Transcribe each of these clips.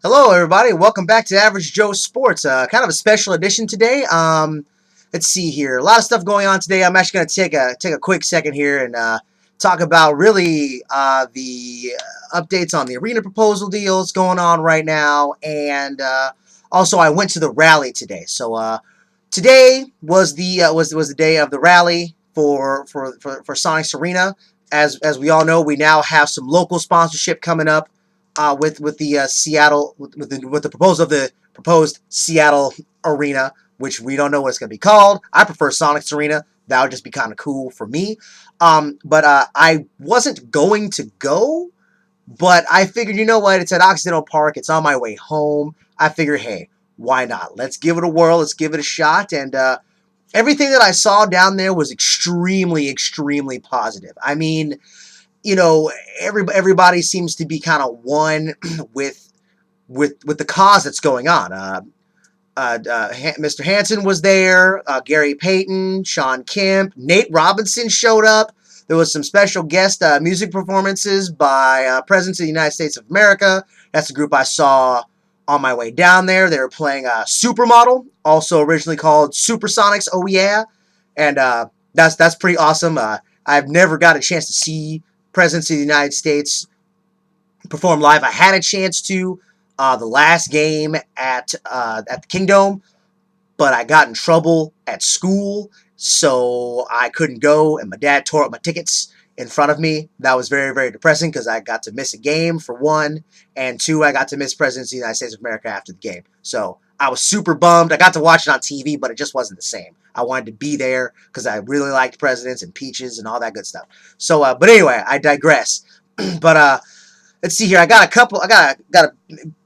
Hello, everybody. Welcome back to Average Joe Sports. Kind of a special edition today. Let's see here. A lot of stuff going on today. I'm actually going to take a quick second here and talk about really the updates on the arena proposal deals going on right now, and also I went to the rally today. So today was the day of the rally for Sonics Arena. As we all know, we now have some local sponsorship coming up with the Seattle with the proposal of the proposed Seattle arena, which we don't know what it's going to be called. I prefer Sonics Arena. That would just be kind of cool for me. But I wasn't going to go, but I figured, you know what? It's at Occidental Park. It's on my way home. I figured, hey, why not? Let's give it a whirl. Let's give it a shot. And everything that I saw down there was extremely, extremely positive. I mean, everybody seems to be kind of one with the cause that's going on. Mr. Hansen was there. Gary Payton, Sean Kemp, Nate Robinson showed up. There was some special guest music performances by Presidents of the United States of America. That's the group I saw on my way down there. They were playing Supermodel, also originally called Supersonics. Oh yeah, and that's pretty awesome. I've never got a chance to see Presidents of the United States perform live. I had a chance to the last game at the Kingdome, but I got in trouble at school, so I couldn't go, and my dad tore up my tickets in front of me. That was very, very depressing because I got to miss a game, for one, and two, I got to miss Presidents of the United States of America after the game. So I was super bummed. I got to watch it on TV, but it just wasn't the same. I wanted to be there because I really liked Presidents and Peaches and all that good stuff. So, but anyway, I digress. But let's see here. I got a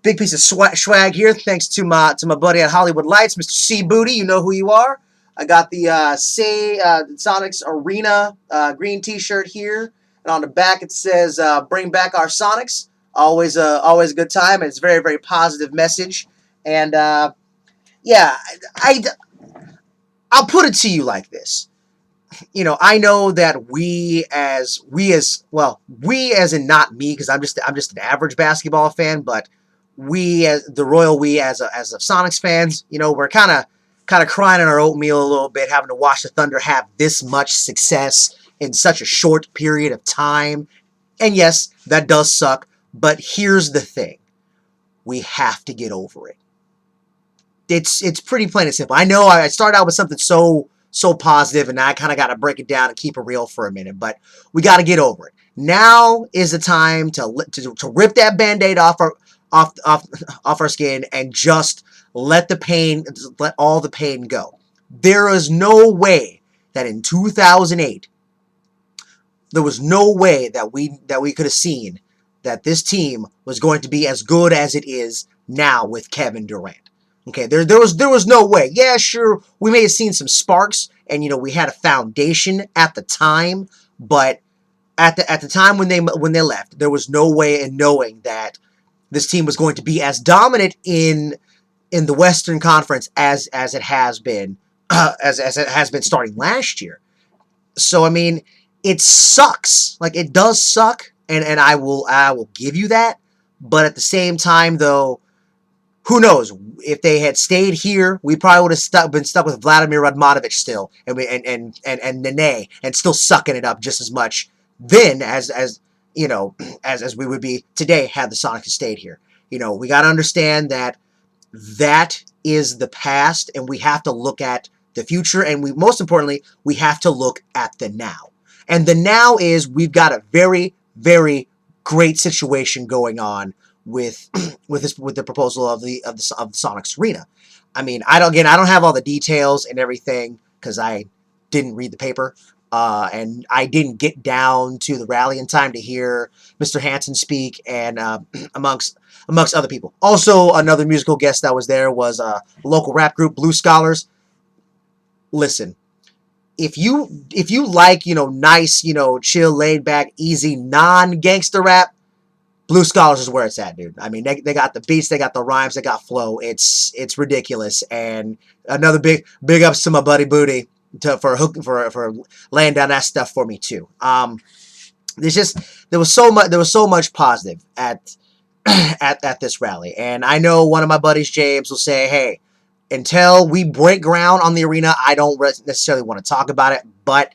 big piece of swag here, thanks to my buddy at Hollywood Lights, Mr. C Booty. You know who you are. I got the Sonics Arena green T-shirt here, and on the back it says "Bring back our Sonics." Always a good time, and it's a very, very positive message. And yeah, I'll put it to you like this. I know that we as in not me, because I'm just an average basketball fan, but we as the royal we as a Sonics fans, we're kind of crying in our oatmeal a little bit, having to watch the Thunder have this much success in such a short period of time. And yes, that does suck, but here's the thing. We have to get over it. It's pretty plain and simple. I know I started out with something so positive, and I kind of got to break it down and keep it real for a minute, but we got to get over it. Now is the time to rip that Band-Aid off our skin and just let all the pain go. There is no way that in 2008, there was no way that we could have seen that this team was going to be as good as it is now with Kevin Durant. Okay, there was no way. Yeah, sure, we may have seen some sparks, and we had a foundation at the time, but at the time when they left, there was no way in knowing that this team was going to be as dominant in the Western Conference as it has been as it has been starting last year. So I mean, it sucks. Like, it does suck, and I will give you that. But at the same time, though, who knows? If they had stayed here, we probably would have been stuck with Vladimir Radmanovic still, and Nene, and still sucking it up just as much then as we would be today had the Sonics stayed here. We got to understand that is the past, and we have to look at the future, and most importantly, we have to look at the now. And the now is we've got a very, very great situation going on with the proposal of the Sonics Arena. I mean, I don't have all the details and everything because I didn't read the paper, and I didn't get down to the rally in time to hear Mr. Hansen speak, and amongst other people. Also, another musical guest that was there was a local rap group, Blue Scholars. Listen, if you like nice, chill, laid back, easy, non-gangster rap, Blue Scholars is where it's at, dude. I mean, they got the beats, they got the rhymes, they got flow. It's ridiculous. And another big ups to my buddy Booty for laying down that stuff for me too. There was so much positive at at this rally. And I know one of my buddies, James, will say, hey, until we break ground on the arena, I don't necessarily want to talk about it, but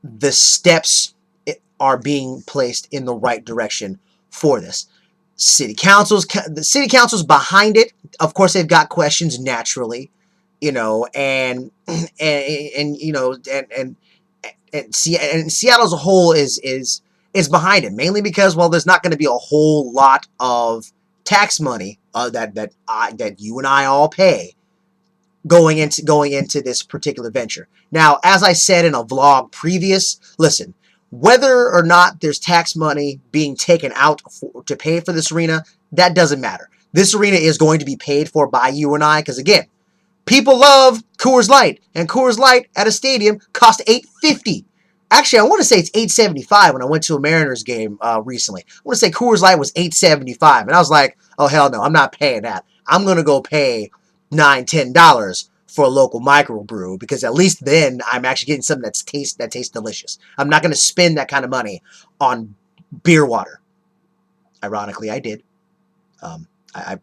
the steps are being placed in the right direction for this. The city council's behind it. Of course, they've got questions naturally, and Seattle as a whole is behind it, mainly because, well, there's not going to be a whole lot of tax money that you and I all pay going into this particular venture. Now, as I said in a vlog previous, listen, whether or not there's tax money being taken out to pay for this arena, that doesn't matter. This arena is going to be paid for by you and I, because again, people love Coors Light, and Coors Light at a stadium cost $8.50. Actually, I want to say it's $8.75 when I went to a Mariners game recently. I want to say Coors Light was $8.75, and I was like, oh, hell no, I'm not paying that. I'm going to go pay $9, $10 for a local microbrew, because at least then I'm actually getting something that tastes delicious. I'm not going to spend that kind of money on beer water. Ironically, I did. I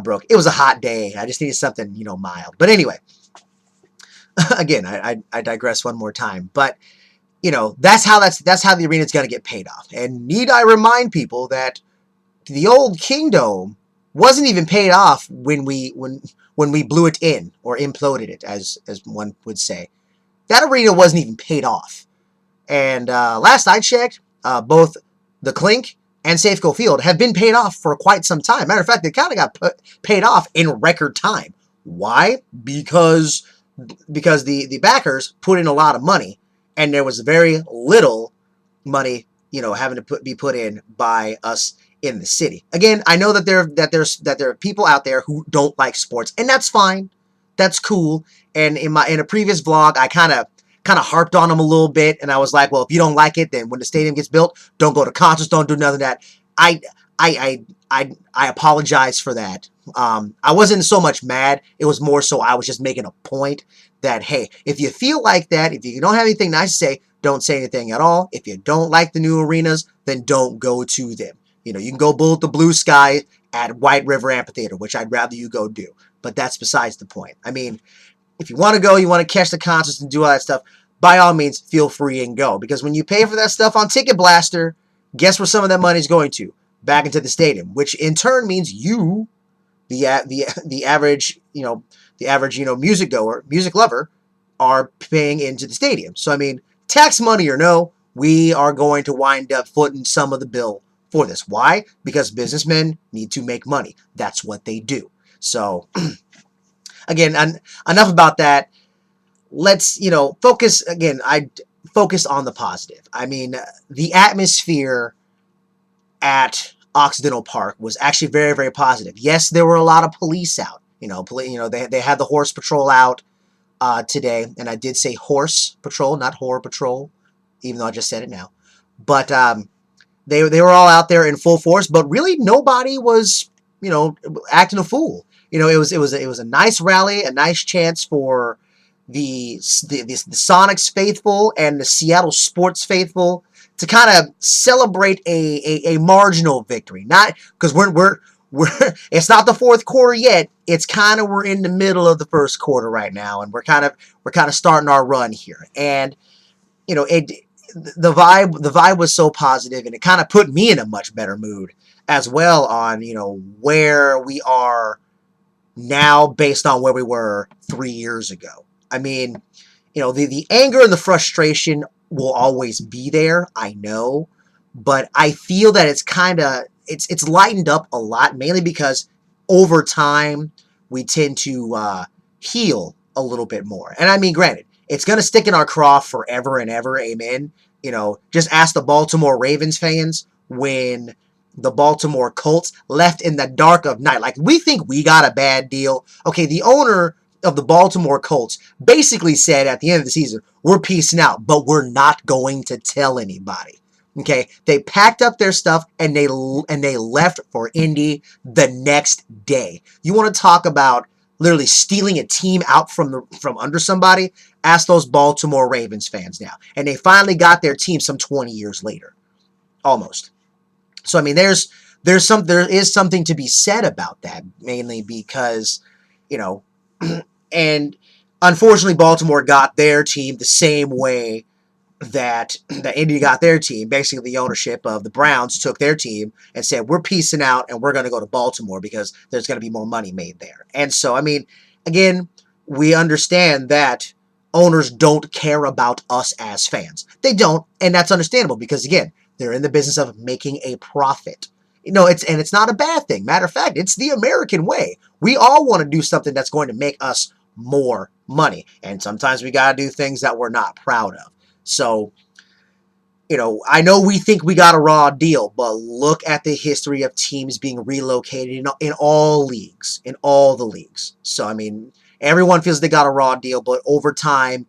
broke. It was a hot day. I just needed something, mild. But anyway, again, I digress one more time. But that's how the arena is going to get paid off. And need I remind people that the old Kingdome wasn't even paid off when we blew it in, or imploded it, as one would say. That arena wasn't even paid off. And last I checked, both the Clink and Safeco Field have been paid off for quite some time. Matter of fact, they kind of got paid off in record time. Why? Because the backers put in a lot of money, and there was very little money, having to be put in by us in the city. Again, I know that there are people out there who don't like sports, and that's fine. That's cool. And in a previous vlog, I kind of harped on them a little bit, and I was like, well, if you don't like it, then when the stadium gets built, don't go to concerts, don't do none of that. I apologize for that. I wasn't so much mad. It was more so I was just making a point that, hey, if you feel like that, if you don't have anything nice to say, don't say anything at all. If you don't like the new arenas, then don't go to them. You can go bullet the blue sky at White River Amphitheater, which I'd rather you go do. But that's besides the point. I mean, if you want to go, you want to catch the concerts and do all that stuff, by all means, feel free and go. Because when you pay for that stuff on Ticket Blaster, guess where some of that money is going to? Back into the stadium, which in turn means you, the average music lover, are paying into the stadium. So I mean, tax money or no, we are going to wind up footing some of the bill for this. Why? Because businessmen need to make money. That's what they do. So again, enough about that. Let's focus again. I focus on the positive. I mean, the atmosphere at Occidental Park was actually very, very positive. Yes, there were a lot of police out. They had the horse patrol out today, and I did say horse patrol, not horror patrol, even though I just said it now. But they were all out there in full force. But really, nobody was acting a fool. It was a nice rally, a nice chance for the Sonics faithful and the Seattle sports faithful to kind of celebrate a marginal victory. Not because we're it's not the fourth quarter yet. It's we're in the middle of the first quarter right now, and we're kind of starting our run here. And the vibe was so positive, and it kind of put me in a much better mood as well on where we are now based on where we were 3 years ago. I mean, the anger and the frustration will always be there, I know, but I feel that it's lightened up a lot, mainly because over time we tend to heal a little bit more. And I mean, granted, it's going to stick in our craw forever and ever, amen. Just ask the Baltimore Ravens fans when the Baltimore Colts left in the dark of night. Like, we think we got a bad deal. Okay, the owner of the Baltimore Colts basically said at the end of the season, we're peacing out, but we're not going to tell anybody. Okay, they packed up their stuff and they left for Indy the next day. You want to talk about literally stealing a team out from under somebody? Ask those Baltimore Ravens fans now. And they finally got their team some 20 years later, almost. So I mean, there's there is something to be said about that, mainly because, you know, and unfortunately Baltimore got their team the same way that Indy got their team. Basically, the ownership of the Browns took their team and said, we're piecing out and we're going to go to Baltimore because there's going to be more money made there. And so, I mean, again, we understand that owners don't care about us as fans. They don't, and that's understandable because, again, they're in the business of making a profit. It's not a bad thing. Matter of fact, it's the American way. We all want to do something that's going to make us more money. And sometimes we got to do things that we're not proud of. So, I know we think we got a raw deal, but look at the history of teams being relocated in all leagues, in all the leagues. So, I mean, everyone feels they got a raw deal, but over time,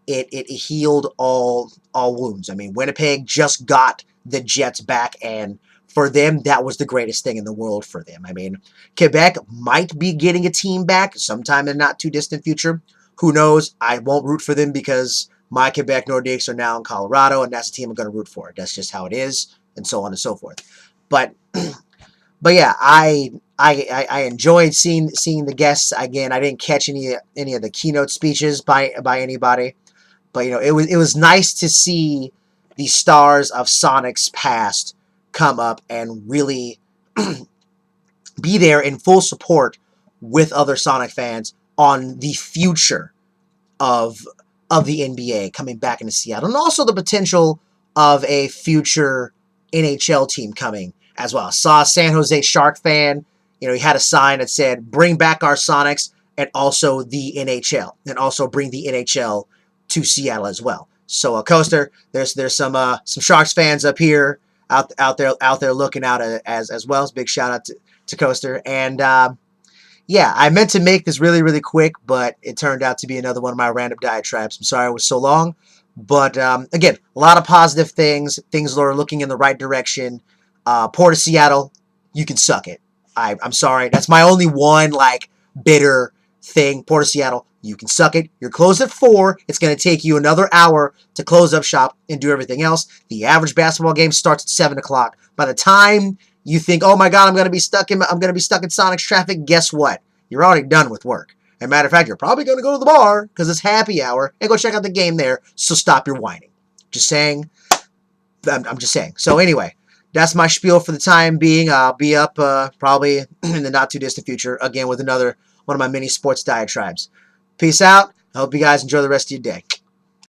it healed all wounds. I mean, Winnipeg just got the Jets back, and for them, that was the greatest thing in the world for them. I mean, Quebec might be getting a team back sometime in the not too distant future. Who knows? I won't root for them because my Quebec Nordiques are now in Colorado, and that's the team I'm going to root for. That's just how it is, and so on and so forth. But yeah, I enjoyed seeing the guests again. I didn't catch any of the keynote speeches by anybody, but it was nice to see the stars of Sonic's past come up and really be there in full support with other Sonic fans on the future of the NBA coming back into Seattle, and also the potential of a future NHL team coming as well. I saw a San Jose Shark fan, he had a sign that said, bring back our Sonics and also the NHL, and also bring the NHL to Seattle as well. So, Coaster, there's some Sharks fans up here, out there looking out as well. So big shout out to Coaster. And yeah, I meant to make this really, really quick, but it turned out to be another one of my random diatribes. I'm sorry it was so long. But again, a lot of positive things. Things that are looking in the right direction. Port of Seattle, you can suck it. I'm sorry. That's my only one, bitter thing. Port of Seattle, you can suck it. You're closed at 4. It's going to take you another hour to close up shop and do everything else. The average basketball game starts at 7 o'clock. By the time you think, oh my God, I'm going to be stuck in Sonic's traffic, guess what? You're already done with work. As a matter of fact, you're probably going to go to the bar because it's happy hour and go check out the game there. So stop your whining. Just saying. I'm just saying. So anyway, that's my spiel for the time being. I'll be up probably in the not too distant future again with another one of my mini sports diatribes. Peace out. I hope you guys enjoy the rest of your day.